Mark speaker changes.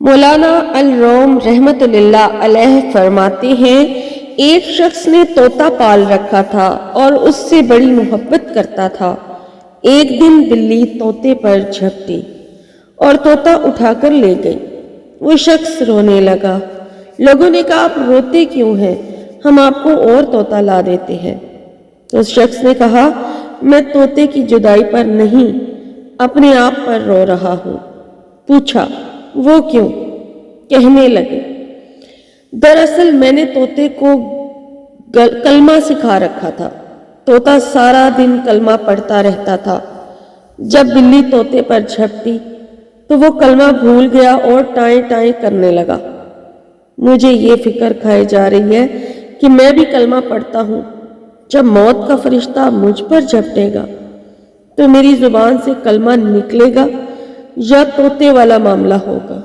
Speaker 1: مولانا الروم رحمت اللہ علیہ فرماتے ہیں، ایک شخص نے طوطا پال رکھا تھا اور اس سے بڑی محبت کرتا تھا۔ ایک دن بلی طوطے پر جھپٹی اور طوطا اٹھا کر لے گئی۔ وہ شخص رونے لگا۔ لوگوں نے کہا، آپ روتے کیوں ہیں؟ ہم آپ کو اور طوطا لا دیتے ہیں۔ اس شخص نے کہا، میں طوطے کی جدائی پر نہیں، اپنے آپ پر رو رہا ہوں۔ پوچھا، وہ کیوں؟ کہنے لگے، دراصل میں نے طوطے کو کلمہ سکھا رکھا تھا۔ طوطا سارا دن کلمہ پڑھتا رہتا تھا۔ جب بلی طوطے پر جھپٹی تو وہ کلمہ بھول گیا اور ٹائیں ٹائیں کرنے لگا۔ مجھے یہ فکر کھائے جا رہی ہے کہ میں بھی کلمہ پڑھتا ہوں۔ جب موت کا فرشتہ مجھ پر جھپٹے گا تو میری زبان سے کلمہ نکلے گا یا طوطے والا معاملہ ہوگا۔